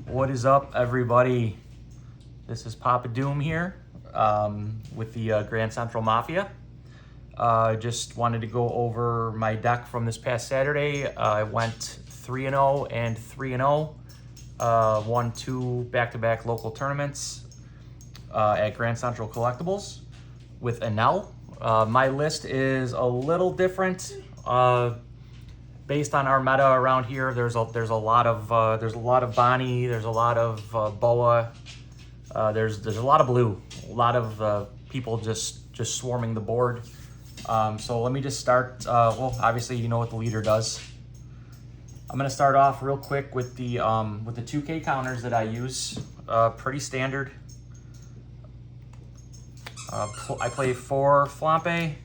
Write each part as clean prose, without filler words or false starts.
What is up, everybody? This is PapaDoom here with the Grand Central Mafia. Just wanted to go over my deck from this past Saturday. I went 3-0 and 3-0. Won 2 back-to-back local tournaments at Grand Central Collectibles with Enel. My list is a little different. Based on our meta around here, there's a lot of Bonnie, there's a lot of Boa, there's a lot of blue, a lot of people just swarming the board. So let me just start. Well, obviously you know what the leader does. I'm gonna start off real quick with the 2K counters that I use. Pretty standard. I play 4 Flampe.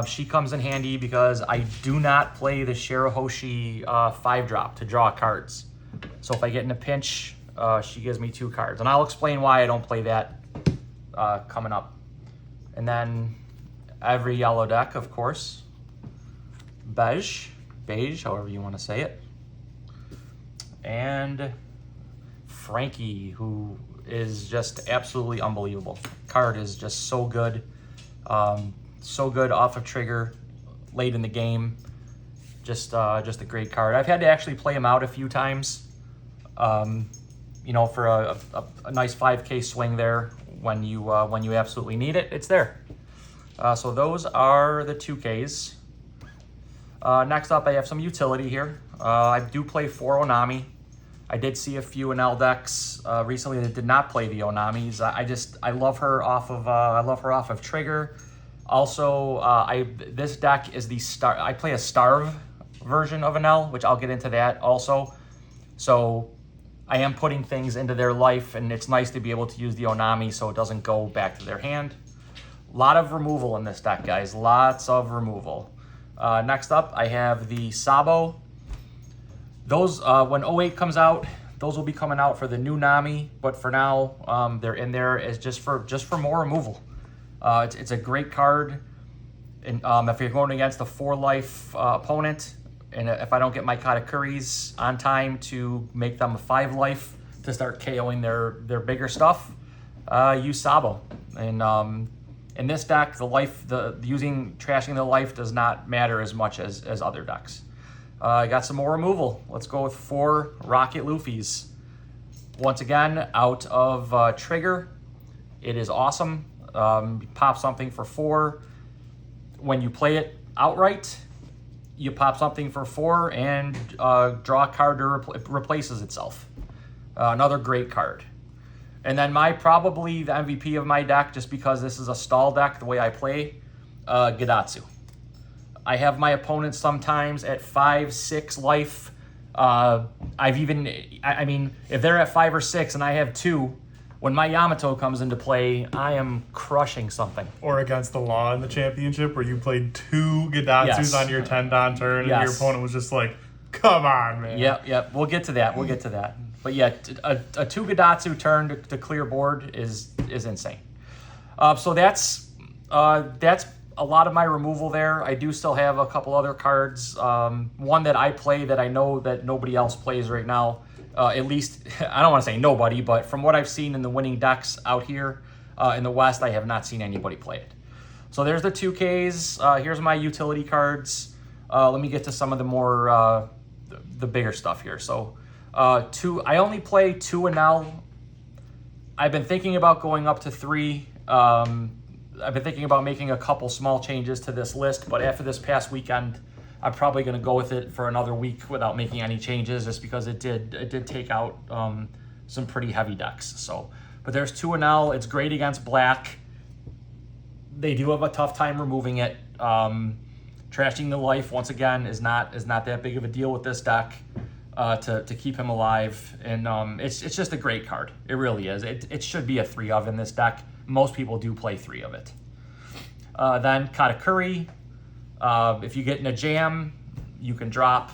She comes in handy because I do not play the Shirahoshi 5-drop to draw cards. So if I get in a pinch, she gives me 2 cards. And I'll explain why I don't play that coming up. And then every yellow deck, of course. Beige, however you want to say it. And Frankie, who is just absolutely unbelievable. Card is just so good. So good off of trigger, late in the game. Just a great card. I've had to actually play him out a few times. You know, for a nice 5K swing there when you absolutely need it, it's there. So those are the 2Ks. Next up, I have some utility here. I do play 4 Onami. I did see a few Enel decks recently that did not play the Onamis. I love her off of trigger. Also, this deck is I play a Starve version of Enel, which I'll get into that also. So I am putting things into their life, and it's nice to be able to use the Onami so it doesn't go back to their hand. A lot of removal in this deck, guys. Lots of removal. Next up, I have the Sabo. Those, when 08 comes out, those will be coming out for the new Nami, but for now, they're in there as just for more removal. It's a great card, and if you're going against a 4-life opponent, and if I don't get my Katakuris on time to make them a 5-life to start KOing their bigger stuff, use Sabo. And in this deck, trashing the life does not matter as much as other decks. I got some more removal. Let's go with 4 Rocket Luffys. Once again, out of trigger. It is awesome. Pop something for 4. When you play it outright, you pop something for 4 and draw a card that replaces itself. Another great card. And then probably the MVP of my deck, just because this is a stall deck the way I play, Gadatsu. I have my opponents sometimes at 5, 6 life. I mean, if they're at 5 or 6 and I have 2, when my Yamato comes into play, I am crushing something. Or against the law in the championship where you played 2 Gadatsus on your 10-don turn and your opponent was just like, come on, man. Yep. We'll get to that. But yeah, a 2 Gadatsu turn to clear board is insane. So that's a lot of my removal there. I do still have a couple other cards. One that I play that I know that nobody else plays right now. At least, I don't want to say nobody, but from what I've seen in the winning decks out here in the West, I have not seen anybody play it. So there's the 2Ks. Here's my utility cards. Let me get to some of the more, the bigger stuff here. So I only play 2 Enel. I've been thinking about going up to 3. I've been thinking about making a couple small changes to this list, but after this past weekend, I'm probably going to go with it for another week without making any changes, just because it did take out some pretty heavy decks. So, but there's 2 Enel. It's great against black. They do have a tough time removing it. Trashing the life once again is not that big of a deal with this deck to keep him alive, and it's just a great card. It really is. It should be a 3 of in this deck. Most people do play 3 of it. Then Katakuri. If you get in a jam, you can drop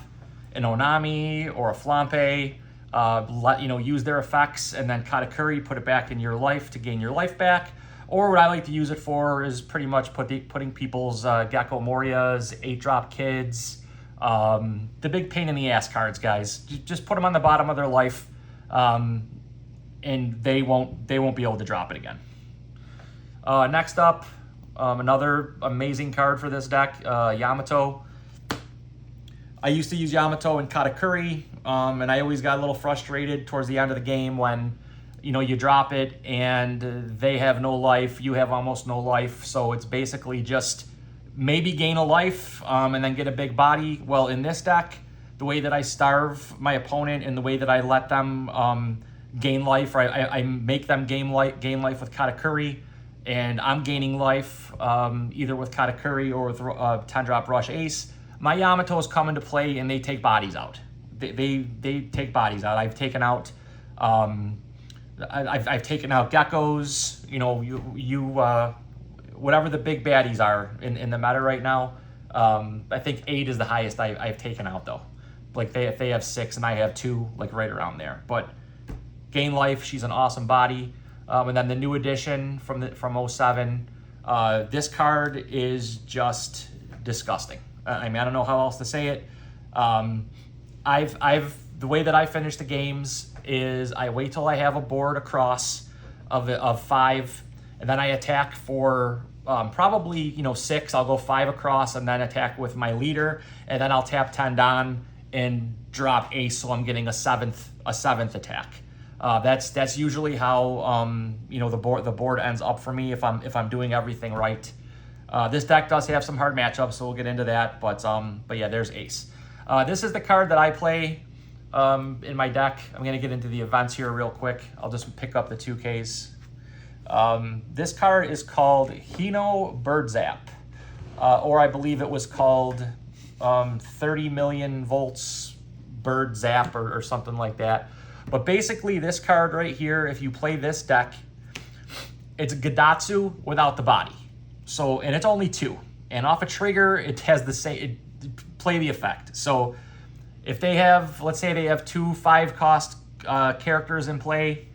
an Onami or a Flampe, use their effects, and then Katakuri, put it back in your life to gain your life back. Or what I like to use it for is pretty much putting people's Gecko Morias, 8-drop kids, The big pain in the ass cards, guys. Just put them on the bottom of their life, and they won't be able to drop it again. Next up, another amazing card for this deck, Yamato. I used to use Yamato in Katakuri, and I always got a little frustrated towards the end of the game when, you drop it and they have no life, you have almost no life, so it's basically just maybe gain a life and then get a big body. Well, in this deck, the way that I starve my opponent and the way that I let them gain life, I make them gain life with Katakuri, and I'm gaining life either with Katakuri or with 10-drop Rush Ace. My Yamato's come into play and they take bodies out. They take bodies out. I've taken out I've taken out geckos. Whatever the big baddies are in the meta right now. I think 8 is the highest I've taken out though. Like if they have 6 and I have 2, like right around there. But gain life. She's an awesome body. And then the new edition from 07. This card is just disgusting. I don't know how else to say it. The way that I finish the games is I wait till I have a board across of 5, and then I attack for probably 6. I'll go 5 across and then attack with my leader, and then I'll tap 10 down and drop Ace, so I'm getting a seventh attack. That's usually how the board ends up for me if I'm doing everything right. This deck does have some hard matchups, so we'll get into that. But yeah, there's Ace. This is the card that I play in my deck. I'm going to get into the events here real quick. I'll just pick up the 2Ks. This card is called Hino Bird Zap, or I believe it was called 30 million volts Bird Zap or something like that. But basically, this card right here, if you play this deck, it's Gadatsu without the body. So, and it's only 2. And off a trigger, it has the same, play the effect. So if they have, let's say they have 2 5-cost characters in play,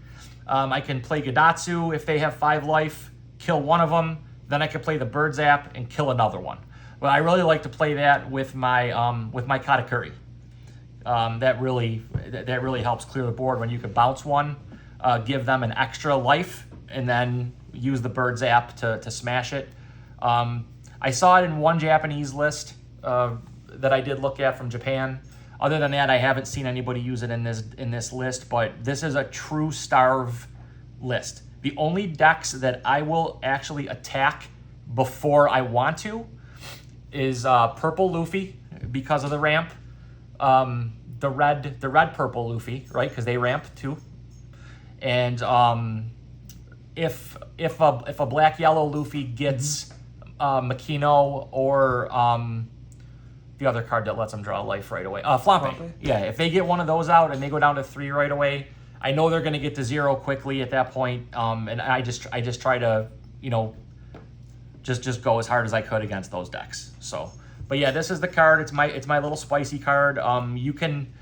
I can play Gadatsu. If they have 5 life, kill one of them. Then I can play the Bird Zap and kill another one. But I really like to play that with my Katakuri. That really helps clear the board when you can bounce one, give them an extra life, and then use the Bird Zap to smash it. I saw it in one Japanese list that I did look at from Japan. Other than that, I haven't seen anybody use it in this list, but this is a true starve list. The only decks that I will actually attack before I want to is Purple Luffy because of the ramp. The red purple Luffy, right? Because they ramp too. And if a black yellow Luffy gets Makino or the other card that lets them draw life right away, Flampe. Yeah, if they get one of those out and they go down to 3 right away, I know they're going to get to 0 quickly at that point. And I just try to just go as hard as I could against those decks. So. But yeah, this is the card. It's my little spicy card. You can,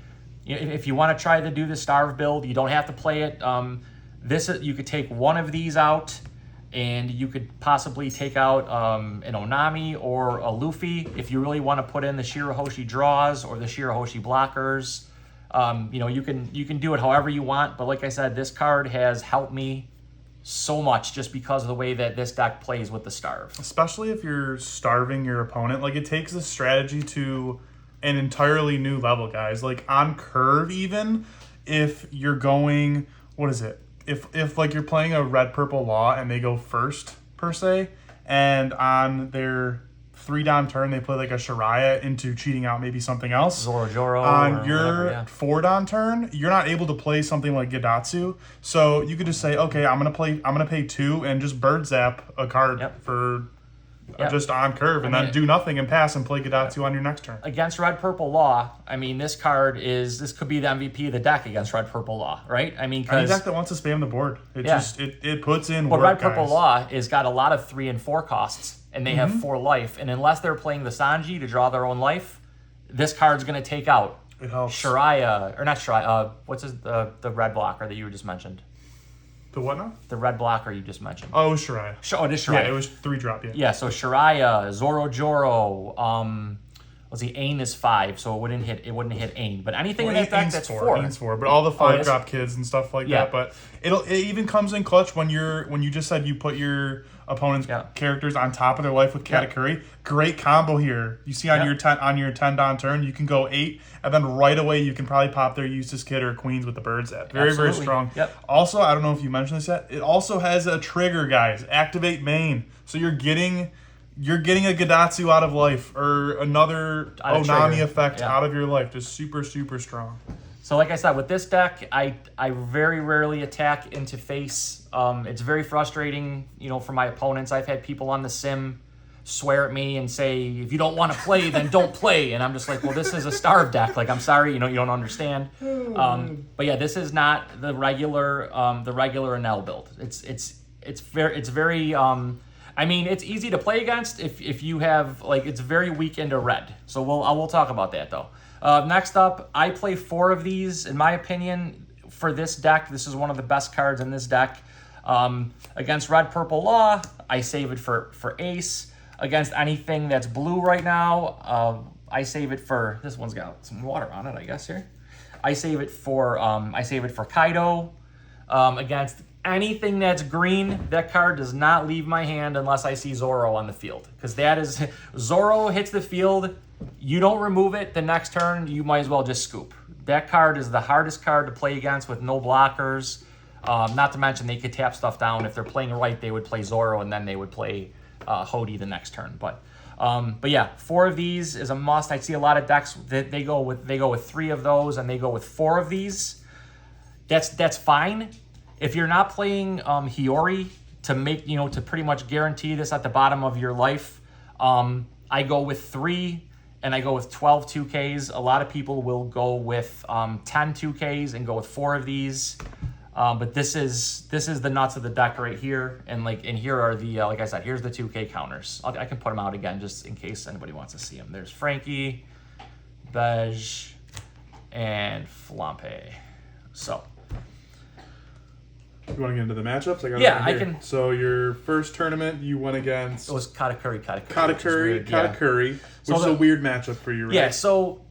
if you want to try to do the starve build, you don't have to play it. You could take one of these out, and you could possibly take out an Onami or a Luffy if you really want to put in the Shirahoshi draws or the Shirahoshi blockers. You can do it however you want. But like I said, this card has helped me so much just because of the way that this deck plays with the starve. Especially if you're starving your opponent. Like, it takes the strategy to an entirely new level, guys. Like, on curve even, if you're going, what is it? If like you're playing a red-purple law and they go first, per se, and on their 3-down turn they play like a Shiraya into cheating out maybe something else. Zoro on your 4-down turn, you're not able to play something like Gadatsu. So you could just say, okay, I'm gonna pay 2 and just Bird Zap a card for just on curve, and then do nothing and pass and play Gadatsu on your next turn. Against Red Purple Law, this could be the MVP of the deck against Red Purple Law, right? Any deck that wants to spam the board, it puts in work, Red Purple Law has got a lot of 3 and 4 costs, and they have 4 life, and unless they're playing the Sanji to draw their own life, this card's going to take out Shiraya, or not Shiraya, what's the red blocker that you just mentioned? The what now? The red blocker you just mentioned. Oh, it was Shiraya. It is Shiraya. Yeah, it was 3-drop, Yeah, so Shiraya, Zoro, let's see, Ain is 5, so it wouldn't hit Ain. But anything in that deck Ain's that's 4. 4. Ain's 4, but all the 5 yes. drop kids and stuff like Yeah. that. But it even comes in clutch when you just said you put your opponent's characters on top of their life with Katakuri. Great combo here. You see on your 10 Don turn, you can go 8, and then right away you can probably pop their Eustace Kid or Queens with the Birds at. Very, very strong. Yep. Also, I don't know if you mentioned this yet, it also has a trigger, guys. Activate main. So you're getting a Gadatsu out of life or another Onami effect out of your life. Just super, super strong. So like I said, with this deck, I very rarely attack into face. It's very frustrating, for my opponents. I've had people on the sim swear at me and say, if you don't want to play, then don't play. And I'm just like, well, this is a starve deck. Like, I'm sorry, you don't understand. But yeah, this is not the regular Enel build. It's very I mean, it's easy to play against if you have, it's very weak into red. So we'll talk about that though. Next up, I play 4 of these. In my opinion, for this deck, this is one of the best cards in this deck. Against red, purple law, I save it for Ace. Against anything that's blue right now, I save it for, this one's got some water on it, I guess here. I save it for Kaido. Against anything that's green, that card does not leave my hand unless I see Zoro on the field. Because that is, Zoro hits the field, you don't remove it, the next turn, you might as well just scoop. That card is the hardest card to play against with no blockers. Not to mention they could tap stuff down. If they're playing right, they would play Zoro, and then they would play Hody the next turn. But yeah, 4 of these is a must. I see a lot of decks that they go with 3 of those, and they go with 4 of these. That's fine. If you're not playing Hiyori to make, to pretty much guarantee this at the bottom of your life, I go with 3 and I go with 12 2Ks. A lot of people will go with 10 2Ks and go with 4 of these. But this is the nuts of the deck right here, and here are the like I said, here's the 2K counters. I can put them out again just in case anybody wants to see them. There's Frankie, Bej, and Flampe. So. You want to get into the matchups? I can. So your first tournament, you went against... It was Katakuri. Which is a weird matchup for you, right? Yeah, so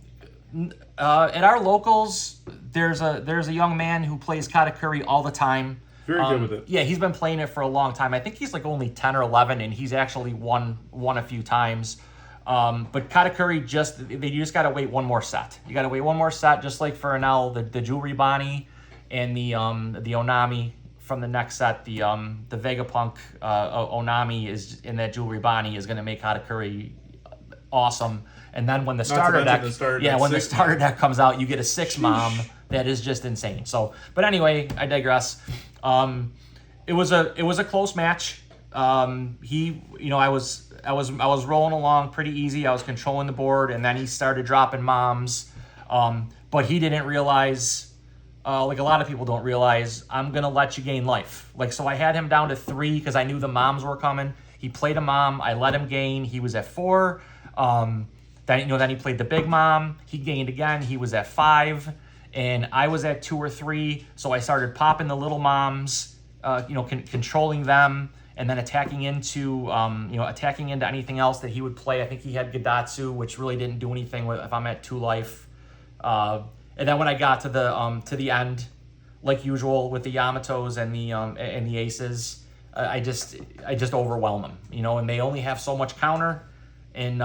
at our locals, there's a young man who plays Katakuri all the time. Very good with it. Yeah, he's been playing it for a long time. I think he's only 10 or 11, and he's actually won a few times. But Katakuri you just got to wait one more set. You got to wait one more set, just like for Enel, the Jewelry Bonnie and the Onami. From the next set, the Vegapunk Onami is in that Jewelry Bonnie is going to make Katakuri awesome. And then when the starter deck comes out, you get a 6 mom that is just insane. So, but anyway, I digress. It was a close match. I was rolling along pretty easy. I was controlling the board, and then he started dropping moms. But he didn't realize. Like a lot of people don't realize, I'm going to let you gain life. So I had him down to 3 because I knew the moms were coming. He played a mom. I let him gain. He was at 4. Then he played the big mom. He gained again. He was at 5. And I was at 2 or 3. So I started popping the little moms, controlling them, and then attacking into anything else that he would play. I think he had Gadatsu, which really didn't do anything if I'm at 2 life. And then when I got to the end, like usual with the Yamatos and the Aces, I just overwhelm them, and they only have so much counter, and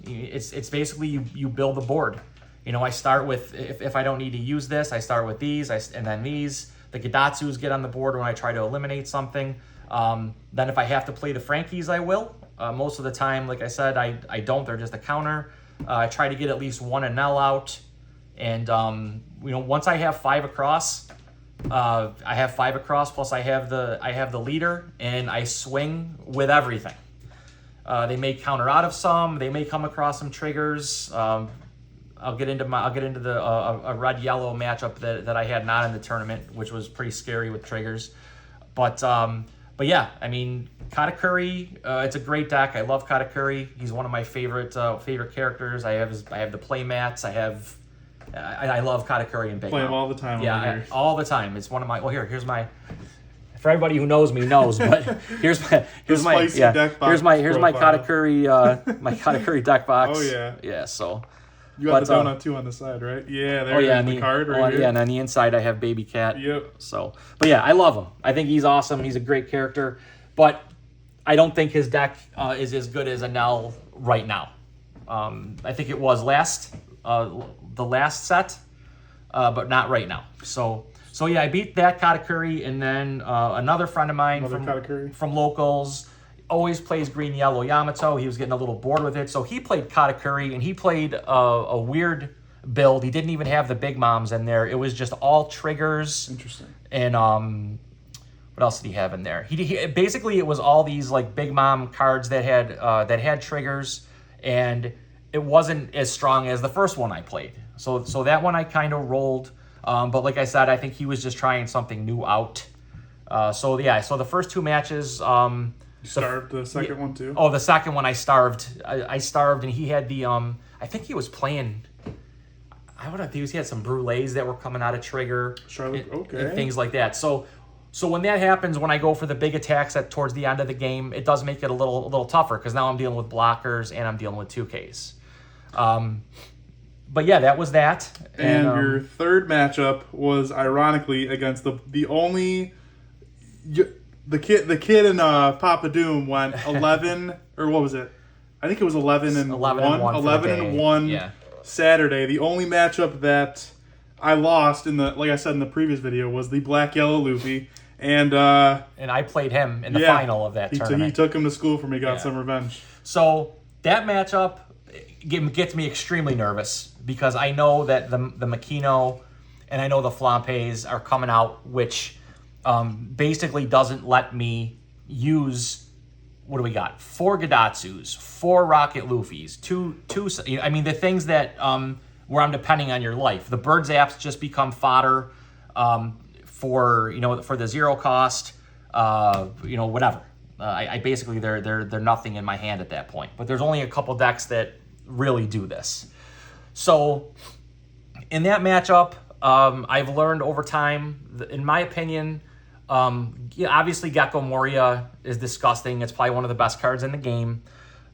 it's basically you build the board. I start with if I don't need to use this, I start with these, and then these. The Gadatsus get on the board when I try to eliminate something. Then if I have to play the Frankies, I will. Most of the time, like I said, I don't. They're just a counter. I try to get at least one Enel out. And, once I have 5 across, plus I have the leader, and I swing with everything. They may counter out of some, they may come across some triggers. I'll get into the a red-yellow matchup that I had not in the tournament, which was pretty scary with triggers. But yeah, I mean, Katakuri, it's a great deck. I love Katakuri. He's one of my favorite characters. I have the play mats. I love Katakuri and Big Play Mom. him all the time. Yeah, all the time. It's one of my. Well, here's my. for everybody who knows me knows, but here's my spicy deck box here's my profile. Katakuri deck box. Oh, yeah. Yeah, so You got the donut too on the side, right? Yeah, oh yeah, there's the card right here. yeah, and on the inside I have Baby Cat. Yep. So, but yeah, I love him. I think he's awesome. He's a great character, but I don't think his deck is as good as Enel right now. I think it was the last set, but not right now. So yeah, I beat that Katakuri, and then another friend of mine from locals always plays green yellow Yamato. He was getting a little bored with it, so he played Katakuri, and he played a weird build. He didn't even have the big moms in there. It was just all triggers. Interesting. And what else did he have in there? He basically, it was all these like big mom cards that had triggers, and it wasn't as strong as the first one I played. So that one I kind of rolled. But like I said, I think he was just trying something new out. So the first two matches. You starved the second one too? Oh, the second one I starved. I starved, and he had the I think he was playing. I don't know if he had some brulees that were coming out of trigger. Charlotte, okay. And things like that. So when that happens, when I go for the big attacks towards the end of the game, it does make it a little tougher because now I'm dealing with blockers and I'm dealing with 2Ks. But yeah, that was that. And your third matchup was ironically against the only the kid in PapaDoom went 11 or what was it? I think it was 11 and 1 yeah. Saturday. The only matchup that I lost like I said in the previous video was the black yellow Luffy. And I played him in the final of that tournament. He took him to school for me, got some revenge. So that matchup gets me extremely nervous because I know that the Makino and I know the Flampes are coming out, which basically doesn't let me use, what do we got? 4 Gadatsus, 4 Rocket Luffys, two. I mean, the things that where I'm depending on your life. The bird zaps just become fodder. For the 0 cost, whatever. I basically they're nothing in my hand at that point. But there's only a couple decks that really do this. So in that matchup, I've learned over time, in my opinion, obviously Gecko Moria is disgusting. It's probably one of the best cards in the game.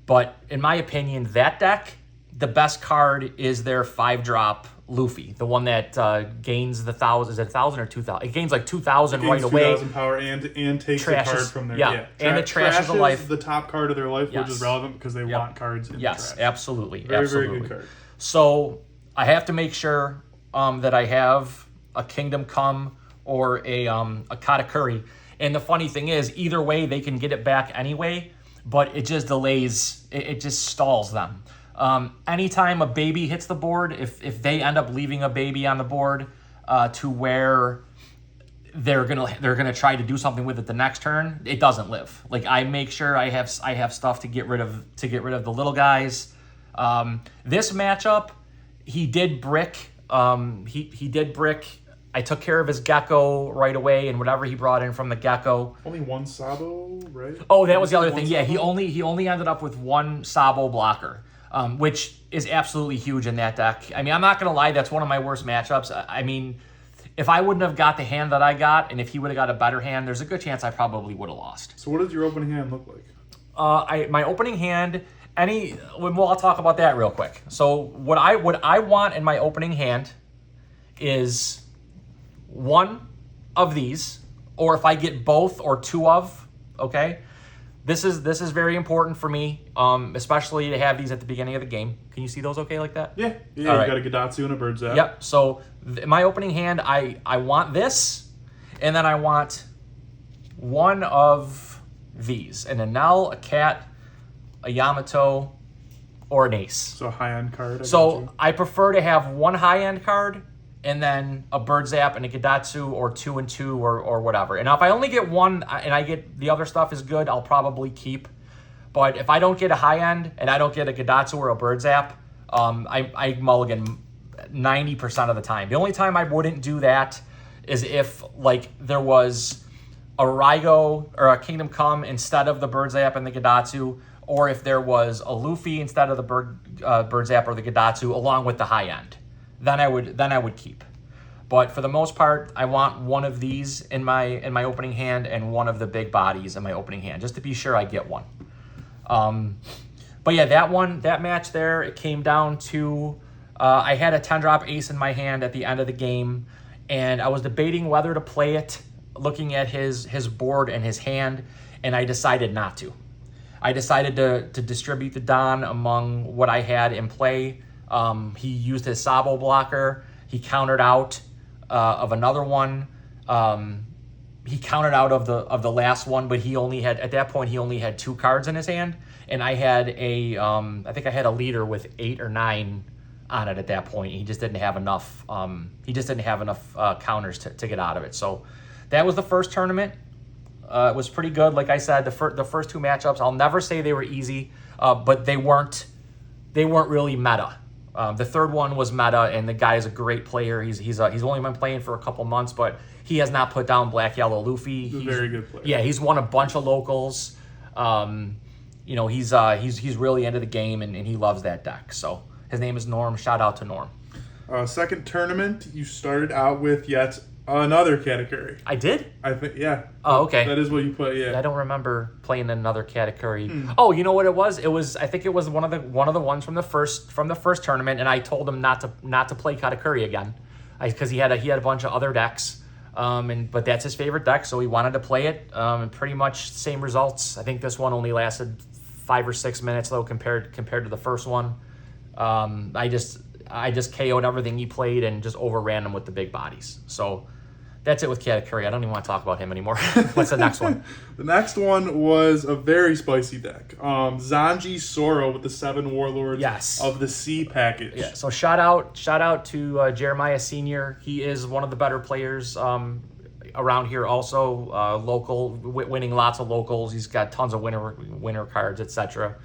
But in my opinion, that deck, the best card is their 5-drop Luffy, the one that gains the 1,000. Is it 1,000 or 2,000? It gains like 2,000 right away. 2,000 power and takes the card from their and it trashes the life. The top card of their life, which is relevant because they want cards in the trash. Absolutely, very good card. So I have to make sure that I have a Kingdom Come or a Katakuri. And the funny thing is, either way, they can get it back anyway, but it just delays. It just stalls them. Anytime a baby hits the board, if they end up leaving a baby on the board to where they're gonna try to do something with it the next turn, it doesn't live. Like I make sure I have stuff to get rid of the little guys. This matchup, he did brick. He did brick. I took care of his Gecko right away, and whatever he brought in from the Gecko. Only one Sabo, right? Oh, that was the other thing. Yeah, he only ended up with 1 Sabo blocker. Which is absolutely huge in that deck. I mean, I'm not going to lie, that's one of my worst matchups. I mean, if I wouldn't have got the hand that I got, and if he would have got a better hand, there's a good chance I probably would have lost. So what does your opening hand look like? My opening hand, I'll talk about that real quick. So what I want in my opening hand is 1 of these, or if I get both or 2 of, okay? This is very important for me, especially to have these at the beginning of the game. Can you see those okay like that? Yeah. You got a Gadatsu and a Bird Zap. Yep. So my opening hand, I want this, and then I want 1 of these. An Enel, a Cat, a Yamato, or an Ace. So a high-end card. I prefer to have 1 high-end card, and then a Bird Zap and a Gadatsu, or 2 and 2, or whatever. And if I only get 1 and I get the other stuff is good, I'll probably keep. But if I don't get a high end and I don't get a Gadatsu or a Bird Zap, I mulligan 90% of the time. The only time I wouldn't do that is if like there was a Raigo or a Kingdom Come instead of the Bird Zap and the Gadatsu, or if there was a Luffy instead of the Bird Zap or the Gadatsu along with the high end. Then I would keep. But for the most part, I want one of these in my opening hand and one of the big bodies in my opening hand, just to be sure I get one. But yeah, that match there, it came down to I had a 10-drop ace in my hand at the end of the game, and I was debating whether to play it, looking at his board and his hand, and I decided not to. I decided to distribute the Don among what I had in play. He used his Sabo blocker. He countered out of another one. He countered out of the last one, but he only had 2 cards in his hand, and I had I think I had a leader with 8 or 9 on it at that point. He just didn't have enough. Counters to get out of it. So that was the first tournament. It was pretty good. Like I said, the first 2 matchups, I'll never say they were easy, but they weren't really meta. The third one was meta, and the guy is a great player. He's only been playing for a couple months, but he has not put down Black Yellow Luffy. He's a very good player. Yeah, he's won a bunch of locals. He's really into the game, and he loves that deck. So his name is Norm. Shout out to Norm. Second tournament, you started out with yet another category. I did? I think, yeah. Oh, okay. That is what you put, yeah. I don't remember playing another category. Oh, you know what it was? I think it was one of the ones from the first tournament, and I told him not to play Katakuri again, because he had a bunch of other decks, but that's his favorite deck, so he wanted to play it. And pretty much same results. I think this one only lasted 5 or 6 minutes though, compared to the first one. I just KO'd everything he played and just overran him with the big bodies. So that's it with Katakuri. I don't even want to talk about him anymore. What's the next one? The next one was a very spicy deck. Zanji Soro with the 7 Warlords of the Sea package. Yeah. So shout out to Jeremiah Sr. He is one of the better players around here. Also local, winning lots of locals. He's got tons of winner cards, etc.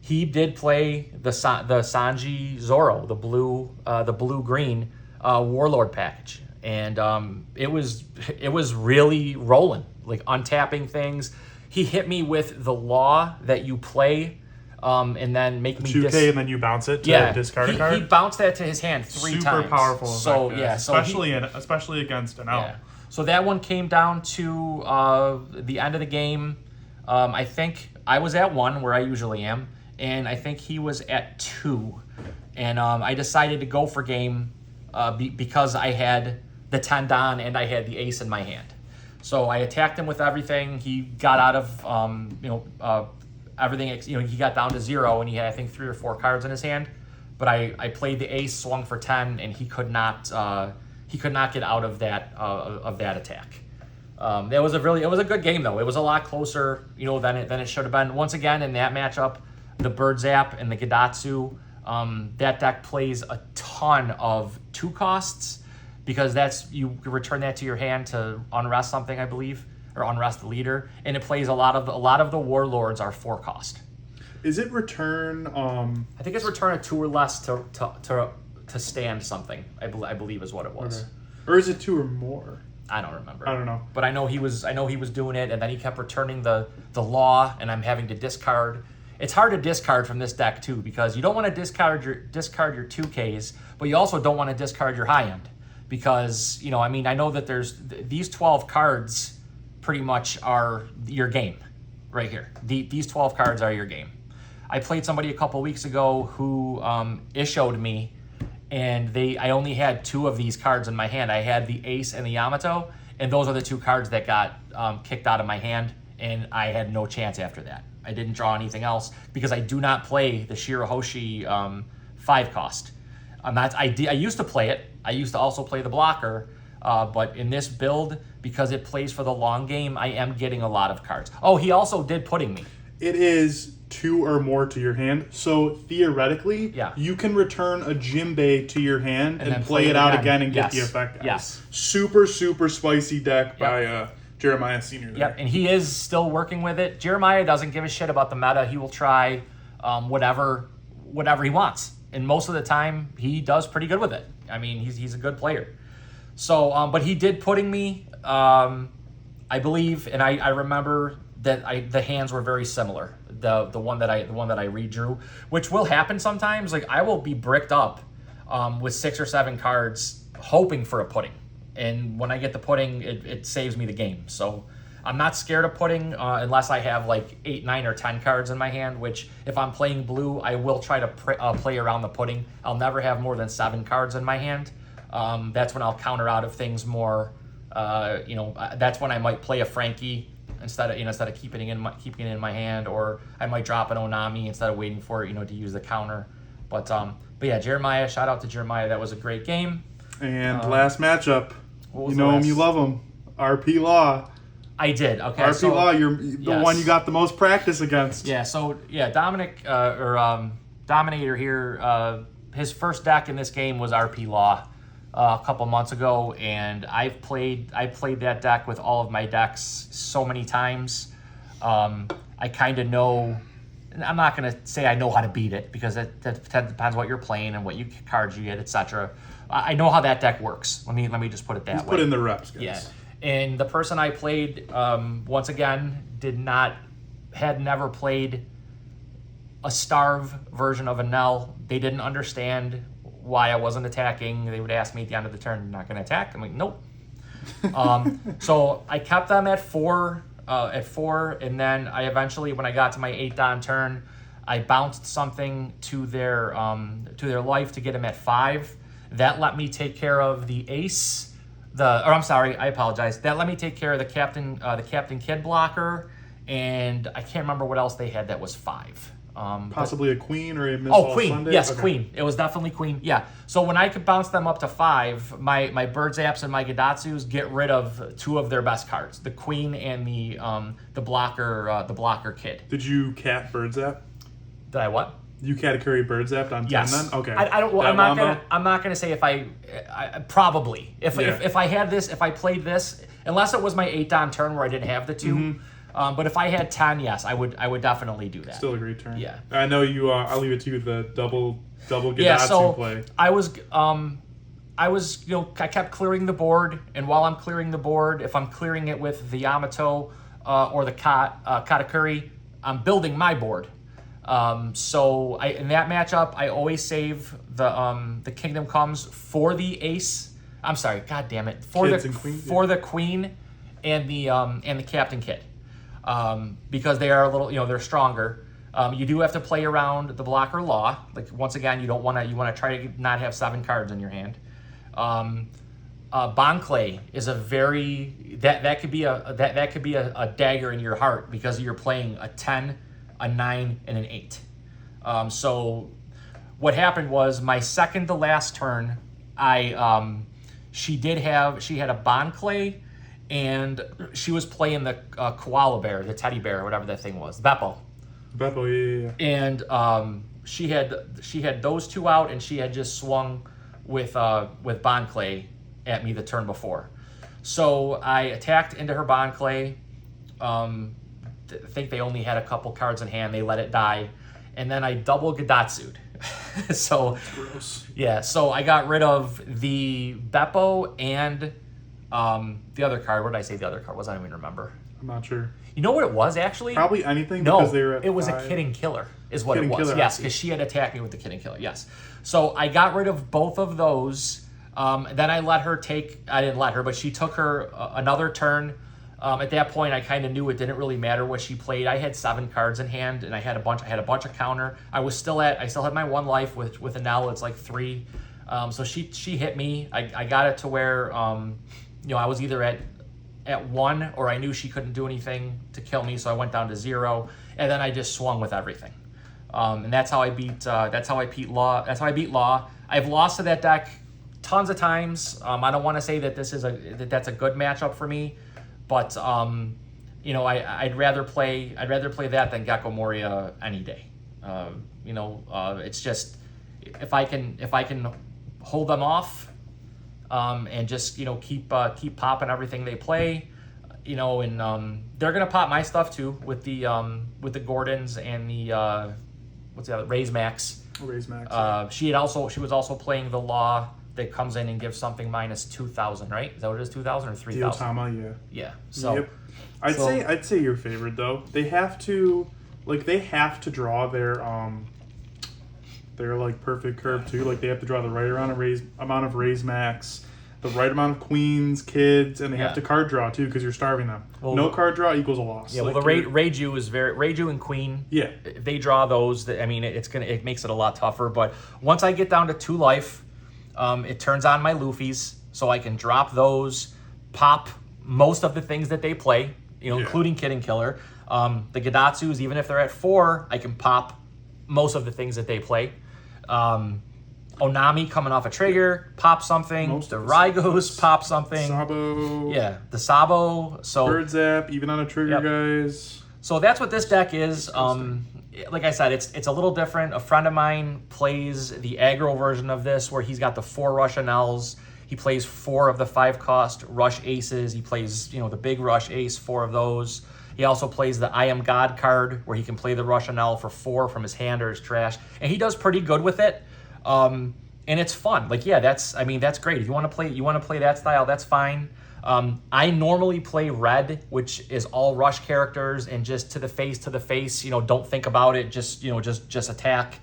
He did play the Sanji Zoro, the blue green Warlord package. And it was really rolling, like untapping things. He hit me with the law that you play, and then make me 2K, and then you bounce it to discard a card. He bounced that to his hand 3 times. Super powerful. So effect, yeah, especially against Enel. Yeah. So that one came down to the end of the game. I think I was at 1 where I usually am, and I think he was at 2, and I decided to go for game because I had the 10 Don and I had the ace in my hand. So I attacked him with everything. He got out of everything. He got down to 0, and he had, I think, 3 or 4 cards in his hand. But I played the ace, swung for 10, and he could not get out of that attack. It was a good game though. It was a lot closer, than it should have been. Once again, in that matchup, the Bird Zap and the Gadatsu, that deck plays a ton of 2 costs, because you return that to your hand to unrest something, I believe, or unrest the leader, and it plays a lot of the Warlords are 4 cost. Is it return? I think it's return a 2 or less to stand something. I believe is what it was. Okay. Or is it 2 or more? I don't remember. I don't know. But I know he was doing it, and then he kept returning the law, and I'm having to discard. It's hard to discard from this deck too, because you don't want to discard your 2Ks, but you also don't want to discard your high end, because I know that there's these 12 cards pretty much are your game right here. These 12 cards are your game. I played somebody a couple weeks ago who issued me, and I only had 2 of these cards in my hand. I had the ace and the Yamato, and those are the 2 cards that got kicked out of my hand, and I had no chance after that. I didn't draw anything else because I do not play the Shirahoshi 5 cost. I used to play it. I used to also play the blocker, but in this build, because it plays for the long game, I am getting a lot of cards. Oh, he also did putting me. It is 2 or more to your hand, so theoretically, you can return a Jimbei to your hand and play it out again and get the effect out. Yes. Super, super spicy deck by Jeremiah Sr. there. Yep, and he is still working with it. Jeremiah doesn't give a shit about the meta. He will try whatever he wants. And most of the time, he does pretty good with it. I mean, he's a good player. So, but he did putting me, I believe, and I remember that the hands were very similar. The one that I redrew, which will happen sometimes. Like I will be bricked up with 6 or 7 cards, hoping for a pudding. And when I get the pudding, it saves me the game. So I'm not scared of pudding unless I have like 8, 9, or 10 cards in my hand, which if I'm playing blue, I will try to play around the pudding. I'll never have more than 7 cards in my hand. That's when I'll counter out of things more. That's when I might play a Frankie instead of keeping it in my hand, or I might drop an Onami instead of waiting for it, to use the counter. But yeah, Jeremiah, shout out to Jeremiah. That was a great game. And last matchup, you know him, you love him. RP Law. I did. Okay. RP Law, you're the one you got the most practice against. Yeah. So yeah, Dominic Dominator here. His first deck in this game was RP Law a couple months ago, and I played that deck with all of my decks so many times. I kind of know. I'm not gonna say I know how to beat it, because that depends what you're playing and what cards you get, etc. I know how that deck works. Let me just put it that way. Put in the reps, guys. Yeah. And the person I played, once again, had never played a starve version of Enel. They didn't understand why I wasn't attacking. They would ask me at the end of the turn, "Not going to attack?" I'm like, "Nope." So I kept them at 4, and then I eventually, when I got to my 8 Don turn, I bounced something to their life to get them at 5. That let me take care of the ace. I apologize. That let me take care of the captain kid blocker, and I can't remember what else they had that was 5. Possibly a queen or a Miss queen. Sunday? Yes, okay. Queen. It was definitely queen. Yeah. So when I could bounce them up to 5, my Bird Zaps and my Gadatsus get rid of 2 of their best cards, the queen and the blocker kid. Did you cat Bird Zap? Did I what? You category Bird Zapped on 10 yes. then? Okay. I don't. Well, I'm not gonna say if I probably if I had this, if I played this, unless it was my 8 Don turn where I didn't have the 2. Mm-hmm. But if I had 10, yes, I would definitely do that. Still a great turn. Yeah. I know you. I'll leave it to you. The double Gadatsu play. I was I kept clearing the board, and while I'm clearing the board, if I'm clearing it with the Yamato or the Katakuri, I'm building my board. So in that matchup, I always save the Kingdom Comes for the ace. I'm sorry, god damn it, for the queen and the captain kid, because they are a little, they're stronger. You do have to play around the blocker law. Like, once again, you want to try to not have 7 cards in your hand. Bonclay is a very that could be a dagger in your heart, because you're playing a 10, a 9, and an 8. So what happened was, my second to last turn, she had a Bonclay, and she was playing the koala bear, the teddy bear, whatever that thing was, Beppo. Yeah. And she had those 2 out, and she had just swung with Bonclay at me the turn before. So I attacked into her Bonclay. I think they only had a couple cards in hand. They let it die, and then I double Gadatsu'd. So that's gross. Yeah, so I got rid of the Beppo and the other card. What did I say the other card was? I don't even remember. I'm not sure. You know what it was, actually? Probably anything. No, because they were at it was 5. a Kidding Killer is what it was. Killer, yes, because she had attacked me with the Kidding Killer. Yes. So I got rid of both of those. Then I didn't let her, but she took her another turn. At that point, I kind of knew it didn't really matter what she played. I had 7 cards in hand, and I had a bunch of counter. I still had my 1 life with Enel. It's like 3. So she hit me. I got it to where I was either at 1, or I knew she couldn't do anything to kill me, so I went down to 0, and then I just swung with everything. And that's how I beat Law. That's how I beat Law. I've lost to that deck tons of times. I don't want to say that that's a good matchup for me, but I'd rather play that than Gecko Moria any day. It's just, if I can hold them off, and just keep popping everything they play, and they're gonna pop my stuff too with the Gordons and the what's the other, Raise Max. Raise Max. She was also playing the Law that comes in and gives something minus 2,000, right? Is that what it is? 2,000 or 3,000? Diotama, yeah. Yeah. So yep. I'd say your favorite though. They have to draw their They're like perfect curve too. Like they have to draw the right amount of raise max, the right amount of queens, kids, and they have to card draw too because you're starving them. Well, no card draw equals a loss. Yeah, like well, the Reiju is Reiju and Queen. Yeah, if they draw those, I mean, it makes it a lot tougher. But once I get down to 2 life, it turns on my Luffy's, so I can drop those, pop most of the things that they play, including Kid and Killer. The Gadatsus, even if they're at 4, I can pop most of the things that they play. Onami coming off a trigger, pop something. The Raigos pop something. Sabo. Yeah, the Sabo. So Bird Zap, even on a trigger, guys. So that's what this deck is. Like I said, it's a little different. A friend of mine plays the aggro version of this, where he's got the 4 Rush Enels. He plays 4 of the 5-cost Rush Aces. He plays, the big Rush Ace, 4 of those. He also plays the I Am God card, where he can play the Rush Enel for 4 from his hand or his trash, and he does pretty good with it. And it's fun. Like, yeah, that's great. If you want to play that style, that's fine. I normally play red, which is all rush characters and just to the face. Don't think about it. Just attack.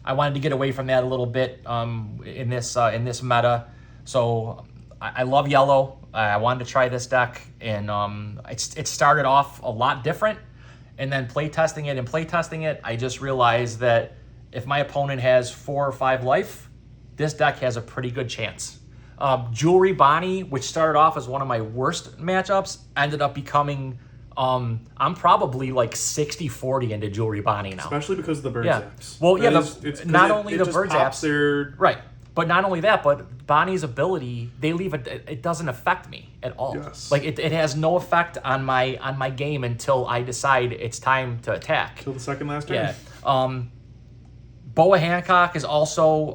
I wanted to get away from that a little bit in this meta. So I love yellow. I wanted to try this deck, and it started off a lot different, and then playtesting it, I just realized that if my opponent has 4 or 5 life, this deck has a pretty good chance. Jewelry Bonnie, which started off as one of my worst matchups, ended up becoming, I'm probably like 60-40 into Jewelry Bonnie now. Especially because of the bird zaps. Well, not only the bird zaps. Right. But not only that, but Bonnie's ability, it doesn't affect me at all. Yes. Like it has no effect on my game until I decide it's time to attack. Till the second last turn. Yeah. Boa Hancock is also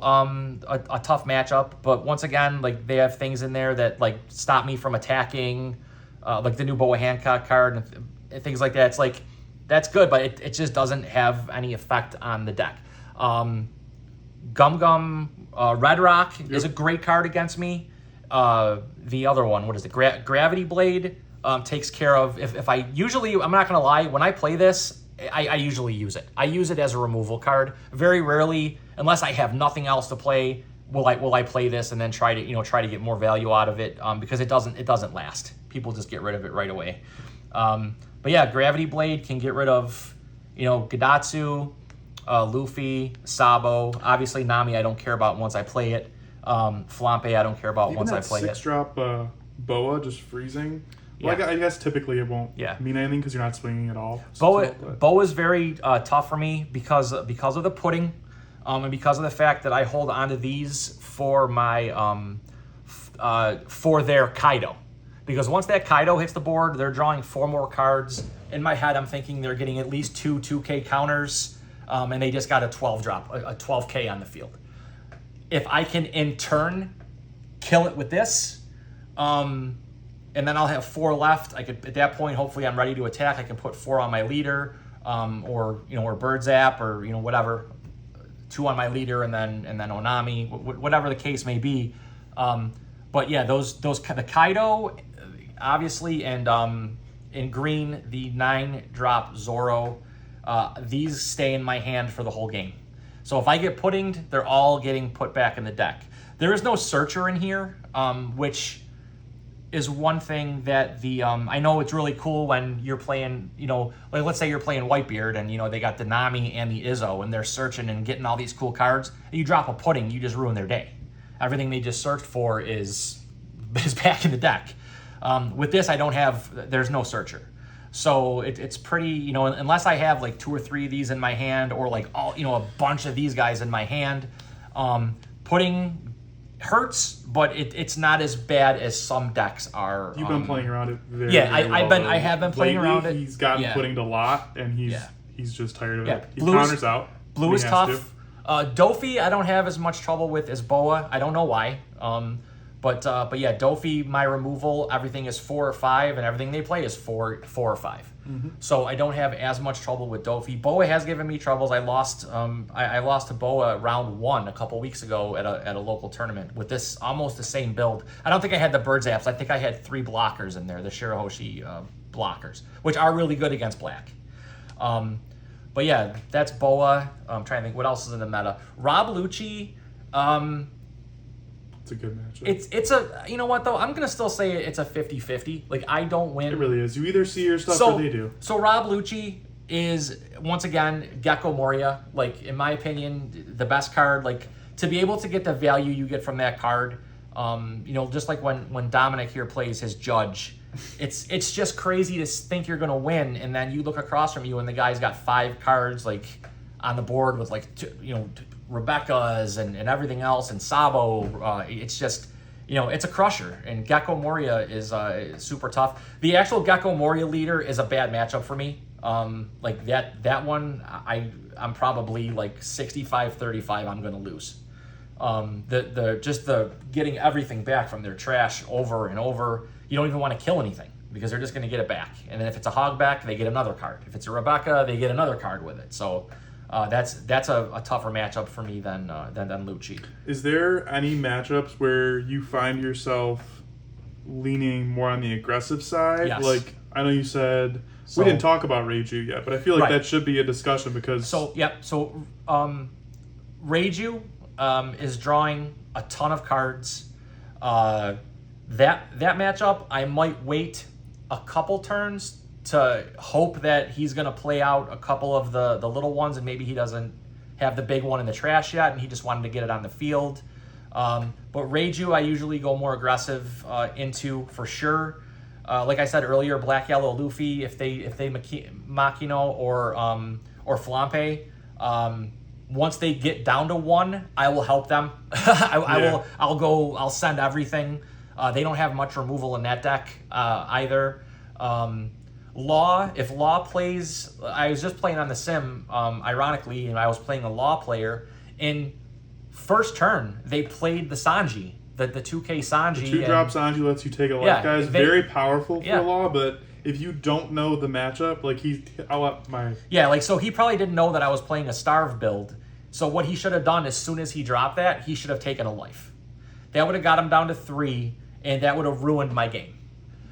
a tough matchup, but once again, like they have things in there that like stop me from attacking, like the new Boa Hancock card and things like that. It's like that's good, but it just doesn't have any effect on the deck. Gum Gum Red Rock is a great card against me. The other one, what is it? Gravity Blade takes care of if I usually, I'm not gonna lie, when I play this, I usually use it. I use it as a removal card. Very rarely, unless I have nothing else to play, will I play this and then try to get more value out of it because it doesn't last. People just get rid of it right away. But yeah, Gravity Blade can get rid of Gadatsu, Luffy, Sabo. Obviously Nami I don't care about once I play it. Flampe I don't care about once I play it. 6-drop Boa just freezing. Well, I guess typically it won't mean anything because you're not swinging at all. Boa is very tough for me because of the pudding, and because of the fact that I hold onto these for my for their Kaido. Because once that Kaido hits the board, they're drawing 4 more cards. In my head, I'm thinking they're getting at least 2K counters, and they just got a 12-drop, a 12K on the field. If I can in turn kill it with this, and then I'll have 4 left. I could, at that point, hopefully I'm ready to attack. I can put 4 on my leader, or Bird Zap, or whatever, 2 on my leader, and then Onami, whatever the case may be. But yeah, the Kaido, obviously, and in green the 9-drop Zoro. These stay in my hand for the whole game. So if I get puddinged, they're all getting put back in the deck. There is no Searcher in here, which is one thing that I know it's really cool when you're playing, like let's say you're playing Whitebeard and they got the Nami and the Izzo and they're searching and getting all these cool cards. You drop a pudding, you just ruin their day. Everything they just searched for is back in the deck. With this, there's no Searcher. So it's pretty, unless I have like 2 or 3 of these in my hand or like all, a bunch of these guys in my hand, pudding hurts, but it's not as bad as some decks are. You've been playing around it very, I have been playing around it. He's gotten puddinged a lot, and he's just tired of it. He Blue's, counters out. Blue is tough. Dofi I don't have as much trouble with as Boa. I don't know why. But yeah, Dofi, my removal, everything is 4 or 5, and everything they play is 4 or 5. Mm-hmm. So I don't have as much trouble with Dofi. Boa has given me troubles. I lost I lost to Boa round 1 a couple weeks ago at a local tournament with this almost the same build. I don't think I had the bird zaps. I think I had 3 blockers in there, the Shirahoshi blockers, which are really good against black. But yeah, that's Boa. I'm trying to think what else is in the meta. Rob Lucci. It's a good matchup. It's a, you know what though, I'm gonna still say it's a 50-50. Like, I don't win. It really is. You either see your stuff or they do. So Rob Lucci is, once again, Gecko Moria. Like, in my opinion, the best card. Like, to be able to get the value you get from that card, you know, just like when Dominic here plays his judge, it's just crazy to think you're gonna win, and then you look across from you and the guy's got 5 cards like on the board with like Rebecca's and everything else, and Sabo. It's just, you know, it's a crusher, and Gecko Moria is super tough. The actual Gecko Moria leader is a bad matchup for me. Like that one, I'm probably like 65-35. I'm gonna lose. The getting everything back from their trash over and over. You don't even want to kill anything because they're just gonna get it back. And then if it's a hogback, they get another card. If it's a Rebecca, they get another card with it. So that's a tougher matchup for me than Lucci. Is there any matchups where you find yourself leaning more on the aggressive side? Yes. Like, I know you said we didn't talk about Reiju yet, but I feel like that should be a discussion because... So Reiju is drawing a ton of cards. That matchup, I might wait a couple turns to hope that he's going to play out a couple of the little ones, and maybe he doesn't have the big one in the trash yet, and he just wanted to get it on the field. But Reiju, I usually go more aggressive into for sure. Like I said earlier, Black Yellow Luffy, if they Makino or Flampe, once they get down to 1, I will help them. I'll send everything. They don't have much removal in that deck either. If Law plays, I was just playing on the sim, ironically, and I was playing a Law player. In first turn, they played the Sanji, the 2K Sanji. The 2-drop Sanji lets you take a life, guys. Very powerful for Law, but if you don't know the matchup, like so he probably didn't know that I was playing a Starve build. So what he should have done as soon as he dropped that, he should have taken a life. That would have got him down to 3, and that would have ruined my game.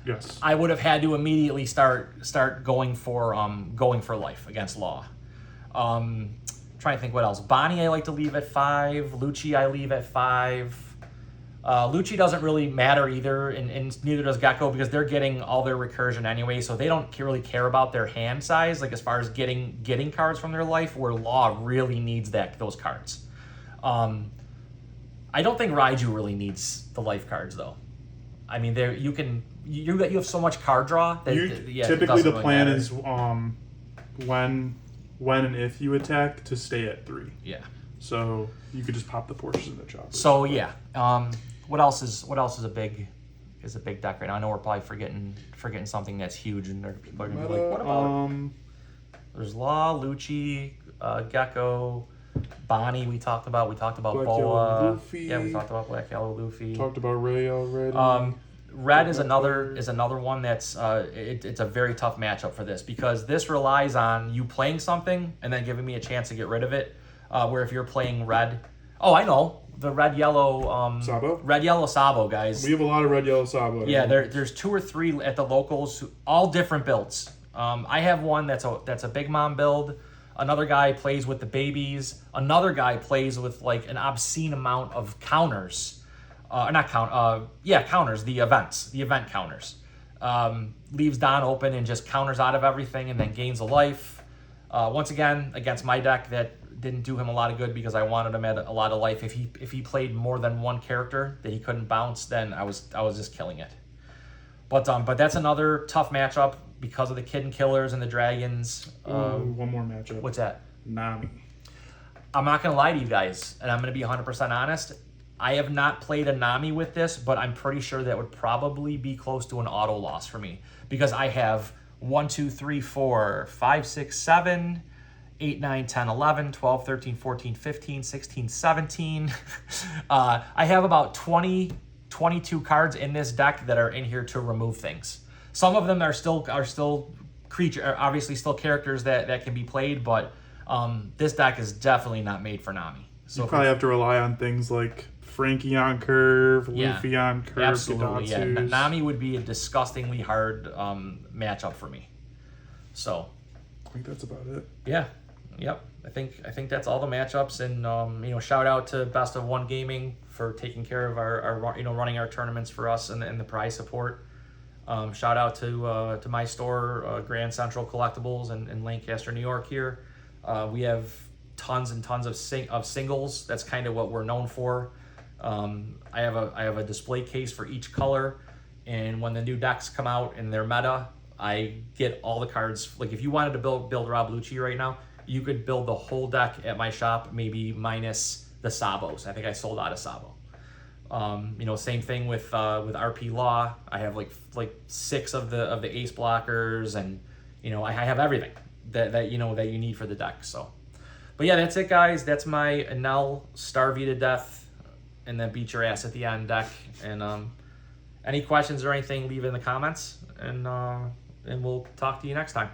Yes. I would have had to immediately start going for life against Law. Trying to think what else. Bonnie I like to leave at 5. Lucci I leave at 5. Lucci doesn't really matter either, and neither does Gecko, because they're getting all their recursion anyway, so they don't really care about their hand size, like as far as getting cards from their life, where Law really needs those cards. I don't think Raiju really needs the life cards though. I mean, you have so much card draw that typically the really plan matter. is when and if you attack to stay at 3. Yeah. So you could just pop the Porsches in the chopper. So yeah. What else is a big deck right now? I know we're probably forgetting something that's huge, and people are gonna be like, what about it? There's Law, Lucci, Gecko, Bonnie. We talked about Black Boa. Yellow Luffy. Yeah, we talked about Black Yellow Luffy. Talked about Ray already. Red is another one that's it's a very tough matchup for this, because this relies on you playing something and then giving me a chance to get rid of it. Where if you're playing red, I know the red yellow Sabo guys. We have a lot of red yellow Sabo. Yeah, there's 2 or 3 at the locals, all different builds. I have one that's a Big Mom build. Another guy plays with the babies. Another guy plays with like an obscene amount of counters. Counters, the event counters. Leaves Don open and just counters out of everything and then gains a life. Once again, against my deck, that didn't do him a lot of good because I wanted him at a lot of life. If he played more than one character that he couldn't bounce, then I was just killing it. But that's another tough matchup because of the Kid and Killers and the Dragons. One more matchup. What's that? Nami. I'm not going to lie to you guys, and I'm going to be 100% honest. I have not played a Nami with this, but I'm pretty sure that would probably be close to an auto loss for me, because I have 1, 2, 3, 4, 5, 6, 7, 8, 9, 10, 11, 12, 13, 14, 15, 16, 17. I have about 22 cards in this deck that are in here to remove things. Some of them are still obviously still characters that can be played, but this deck is definitely not made for Nami. So you probably have to rely on things like Frankie on curve, Luffy on curve, absolutely. Yeah, Gadatsus. Nami would be a disgustingly hard matchup for me. So I think that's about it. Yeah. Yep, I think that's all the matchups, and shout out to Best of One Gaming for taking care of our running our tournaments for us and the prize support. Shout out to my store, Grand Central Collectibles in Lancaster, New York. Here, we have tons and tons of singles. That's kind of what we're known for. I have a display case for each color, and when the new decks come out and they're meta, I get all the cards. Like if you wanted to build Rob Lucci right now, you could build the whole deck at my shop, maybe minus the Sabos. I think I sold out of Sabo. Same thing with RP Law. I have like 6 of the ace blockers, and I have everything that you need for the deck. So, but yeah, that's it, guys. That's my Enel Starve You to Death and then beat your ass at the end deck. And any questions or anything, leave it in the comments, and we'll talk to you next time.